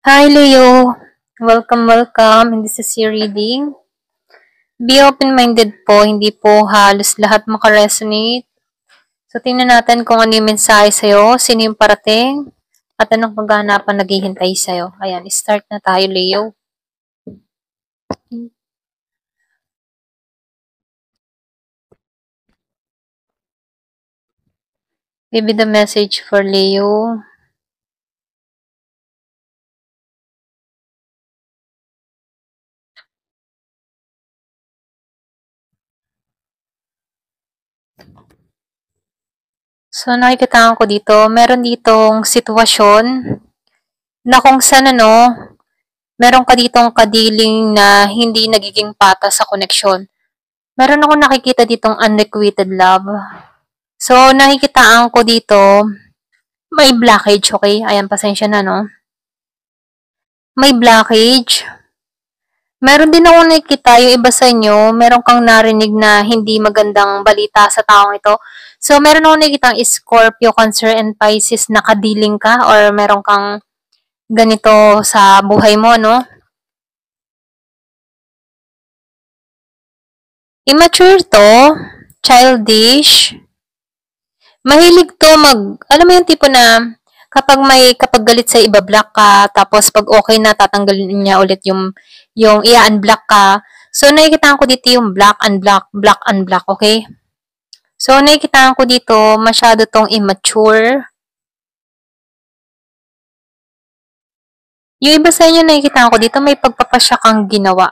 Hi Leo! Welcome. This is your reading. Be open-minded po, hindi po halos lahat makaresonate. So, tingnan natin kung ano yung mensahe sa'yo, sino yung parating, at anong kaganapan naghihintay sa'yo. Ayan, start na tayo, Leo. Maybe the message for Leo. So, nakikita ko dito, meron ditong sitwasyon na kung saan meron ka ditong kadiling na hindi nagiging patas sa koneksyon. Meron akong nakikita ditong unrequited love. So, nakikitaan ko dito, may blockage, okay? Ayan, pasensya na, no? May blockage. Meron din ako nakikita, yung iba sa inyo, meron kang narinig na hindi magandang balita sa taong ito. So, meron ako nakikita Scorpio, Cancer, and Pisces na kadiling ka or meron kang ganito sa buhay mo, no? Immature to, childish, mahilig to alam mo yung tipo na kapag galit sa iba block ka tapos pag okay na tatanggalin niya ulit yung i-unblock ka. So nakikita ko dito yung block unblock, block unblock, okay? So nakikita ko dito masyado tong immature. Yung iba sa inyo nakikita ko dito may pagpapasya kang ginawa.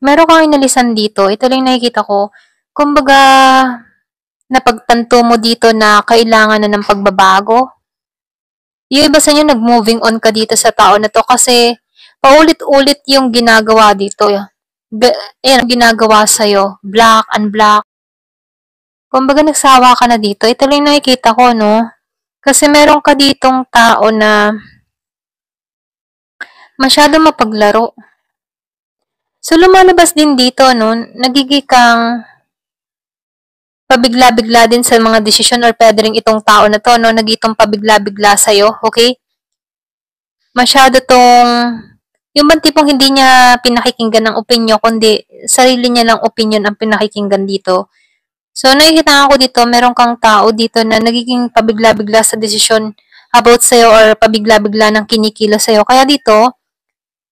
Meron kang inalisan dito. Ito lang nakikita ko. Kumbaga napagtanto mo dito na kailangan na ng pagbabago. Yung iba sa inyo, nag-moving on ka dito sa tao na to kasi paulit-ulit yung ginagawa dito. Ayan, ginagawa sa'yo. Black, unblock. Kumbaga, nagsawa ka na dito. Ito lang nakikita ko, no? Kasi meron ka ditong tao na masyado mapaglaro. So, lumalabas din dito, no? Nagiging kang pabigla-bigla din sa mga desisyon or pwede rin itong tao na to, no? Nagitong pabigla-bigla sa'yo, okay? Masyado tong yung bang tipong hindi niya pinakikinggan ng opinyon, kundi sarili niya lang opinyon ang pinakikinggan dito. So, nakikita ko dito, meron kang tao dito na nagiging pabigla-bigla sa desisyon about sa'yo or pabigla-bigla ng kinikilos sa'yo. Kaya dito,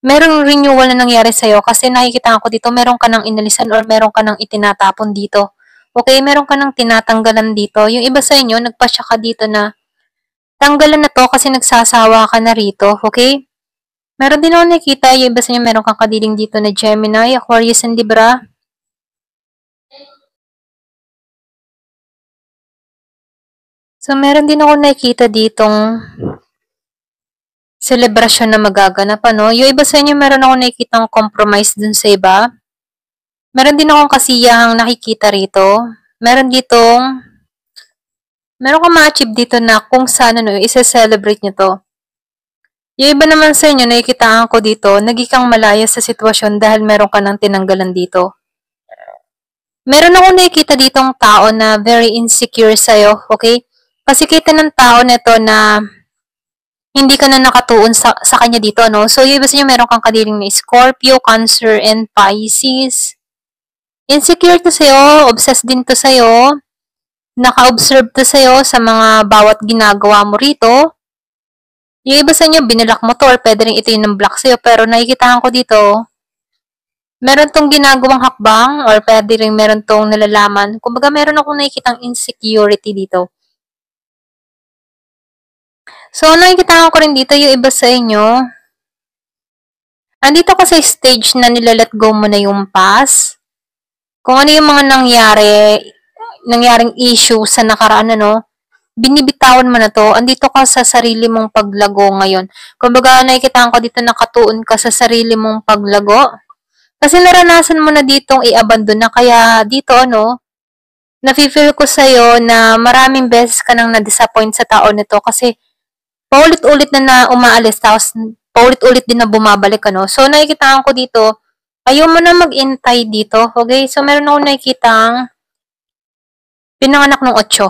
merong renewal na nangyari sa'yo kasi nakikita ko dito, meron ka ng inalisan or meron ka ng itinatapon dito. Okay, meron ka ng tinatanggalan dito. Yung iba sa inyo, nagpasya ka dito na tanggalan na to kasi nagsasawa ka na rito. Okay? Meron din ako nakikita, yung iba sa inyo meron kang kadiling dito na Gemini, Aquarius, and Libra. So, meron din ako nakikita ditong celebration na magaganap, ano? Yung iba sa inyo meron ako nakikitang compromise dun sa iba. Meron din akong kasiyahang nakikita rito. Meron kang ma-achieve dito na kung saan, isa-celebrate nyo to. Yung iba naman sa inyo, nakikitaan ko dito, nagikang malaya sa sitwasyon dahil meron ka ng tinanggalan dito. Meron akong nakikita ditong tao na very insecure sa'yo, okay? Kasi kita ng tao nito na hindi ka na nakatuon sa kanya dito, no? So, yung iba sa inyo, meron kang kadiling na Scorpio, Cancer, and Pisces. Insecure to sa'yo, obsessed din to sa'yo, naka-observe to sa'yo sa mga bawat ginagawa mo rito. Yung iba sa inyo, binilak mo to or pwede rin ito yung block sa'yo, pero nakikita ko dito, meron tong ginagawang hakbang or pwede rin meron tong nalalaman. Kumbaga, meron akong nakikitang insecurity dito. So, nakikita ko rin dito yung iba sa inyo. Andito ka sa stage na nilalet go mo na yung past. Kung ano yung mga nangyaring issue sa nakaraan, binibitawan mo na to. Andito ka sa sarili mong paglago ngayon. Kumbaga, nakikita ko dito nakatuon ka sa sarili mong paglago. Kasi naranasan mo na ditong i-abandon na. Kaya dito, nafe-feel ko sa'yo na maraming beses ka nang na-disappoint sa tao nito kasi paulit-ulit na umaalis tapos paulit-ulit din na bumabalik, So, nakikita ko dito, ayaw mo na mag-intay dito, okay? So, meron ako nakikitang pinanganak ng 8.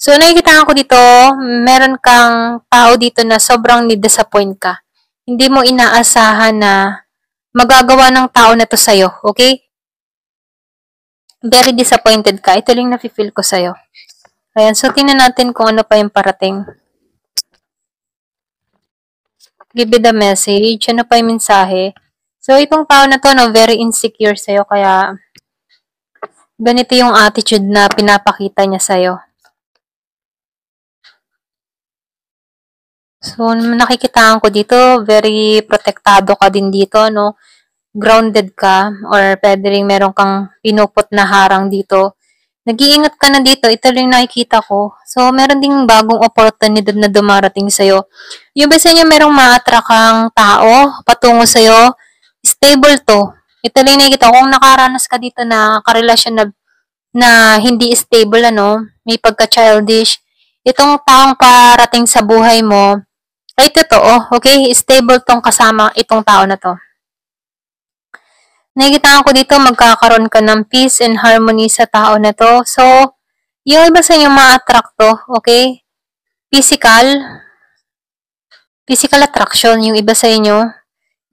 So, nakikita ko dito, meron kang tao dito na sobrang ni-disappoint ka. Hindi mo inaasahan na magagawa ng tao na to sa'yo, okay? Very disappointed ka. Ito lang nafe-feel ko sa'yo. Ayan, so tingnan natin kung ano pa yung parating. Give me the message. Ano pa yung mensahe? So, itong tao na to, no, very insecure sa'yo, kaya ganito yung attitude na pinapakita niya sa'yo. So, nakikitaan ko dito, very protektado ka din dito, no? Grounded ka, or pwede rin meron kang pinupot na harang dito. Nag-iingat ka na dito, ito rin nakikita ko. So, meron ding bagong oportunidad na dumarating sa'yo. Yung ba sa inyo merong ma-attract kang tao patungo sa'yo, stable to. Ito lang nakikita ko, kung nakaranas ka dito na karelasyon na hindi stable, ano, may pagka-childish, itong taong parating sa buhay mo, ay totoo, okay? Stable tong kasama itong tao na to. Nakikita ko dito, magkakaroon ka ng peace and harmony sa tao na to. So, yung iba sa inyo ma-attract to, okay? Physical attraction, yung iba sa inyo.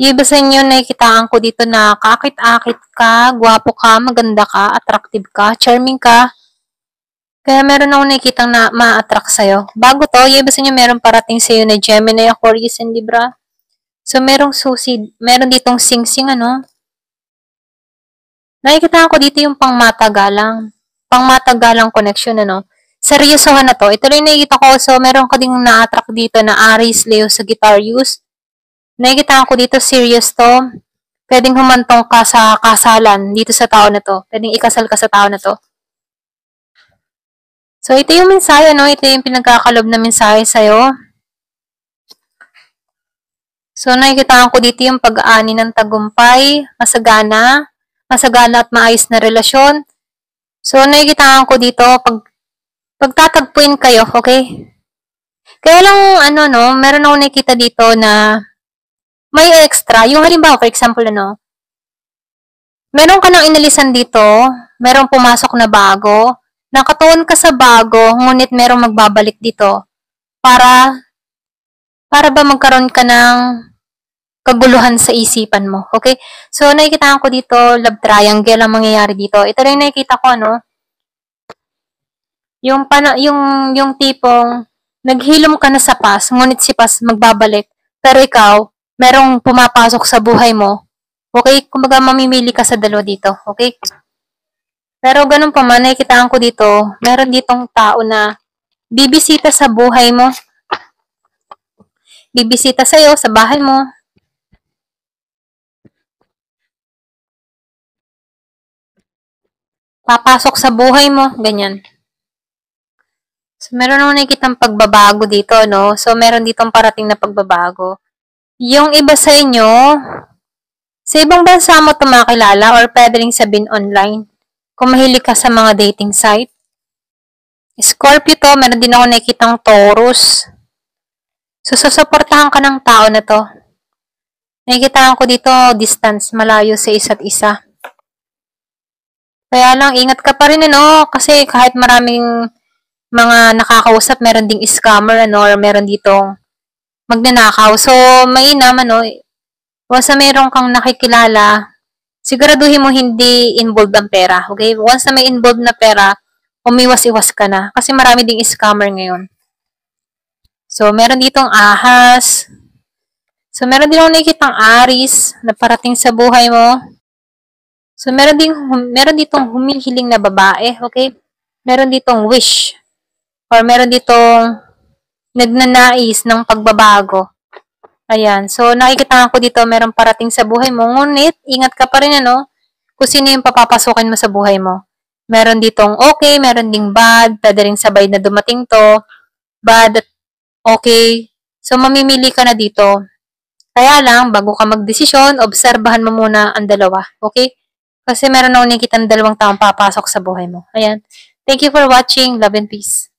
Yung iba sa inyo, nakikitaan ko dito na kaakit-akit ka, gwapo ka, maganda ka, attractive ka, charming ka. Kaya meron ako nakikitang na ma-attract sa'yo. Bago to, yung iba sa inyo meron parating sa'yo na Gemini, Aquarius, and Libra. So, merong susi, meron ditong sing-sing, ano? Nakikita ko dito yung pangmatagalang connection, ano? Seryosohan na to. Ito rin nakikita ko, so meron ka ding na-attract dito na Aries, Leo, Sagittarius. Nakikita ko dito, serious to. Pwedeng humantong ka sa kasalan dito sa tao na to. Pwedeng ikasal ka sa tao na to. So, ito yung mensahe, no? Ito yung pinagkakalob na mensahe sa'yo. So, nakikita ko dito yung pag-aani ng tagumpay, masagana at maayos na relasyon. So, nakikita ko dito, pagtatagpuin kayo, okay? Kaya lang, ano, no, meron ako nakikita dito na may extra. Yung halimbawa, for example, ano, meron ka nang inalisan dito, merong pumasok na bago, nakatuon ka sa bago, ngunit merong magbabalik dito para ba magkaroon ka ng kaguluhan sa isipan mo. Okay? So, nakikita ko dito, love triangle ang mangyayari dito. Ito rin nakikita ko, ano, yung tipong naghilom ka na sa past, ngunit si past magbabalik. Pero ikaw, merong pumapasok sa buhay mo. Okay? Kumbaga, mamimili ka sa dalawa dito. Okay? Pero ganun pa man, nakikitaan ko dito, meron ditong tao na bibisita sa buhay mo. Bibisita sa'yo, sa bahay mo. Papasok sa buhay mo, ganyan. So, meron ako nakikitang pagbabago dito, no? So, meron ditong parating na pagbabago. Yung iba sa inyo, sa ibang bansa mo ito makilala or pwede rin sabihin online. Kung mahilig ka sa mga dating site. Scorpio to, meron din ako nakikitang Taurus. So, susuportahan ka ng tao na to. Nakikita ko dito, distance, malayo sa isa't isa. Kaya lang, ingat ka pa rin, ano, kasi kahit maraming mga nakakausap, meron ding scammer, ano, or meron ditong magnanakaw. So, mainam, ano, once na meron kang nakikilala, siguraduhin mo hindi involved ang pera, okay? Once na may involved na pera, umiwas-iwas ka na. Kasi marami ding scammer ngayon. So, meron ditong ahas. So, meron din akong nakikitang Aries na parating sa buhay mo. So, meron ditong humihiling na babae, okay? Meron ditong wish. Or meron ditong nagnanais ng pagbabago. Ayan. So, nakikita ko dito, meron parating sa buhay mo. Ngunit, ingat ka pa rin, ano? Kung sino yung papapasukin mo sa buhay mo. Meron ditong okay, meron ding bad, pwede rin sabay na dumating to. Bad at okay. So, mamimili ka na dito. Kaya lang, bago ka magdesisyon, obserbahan mo muna ang dalawa. Okay? Kasi meron akong nakikita ng dalawang taong papasok sa buhay mo. Ayan. Thank you for watching. Love and peace.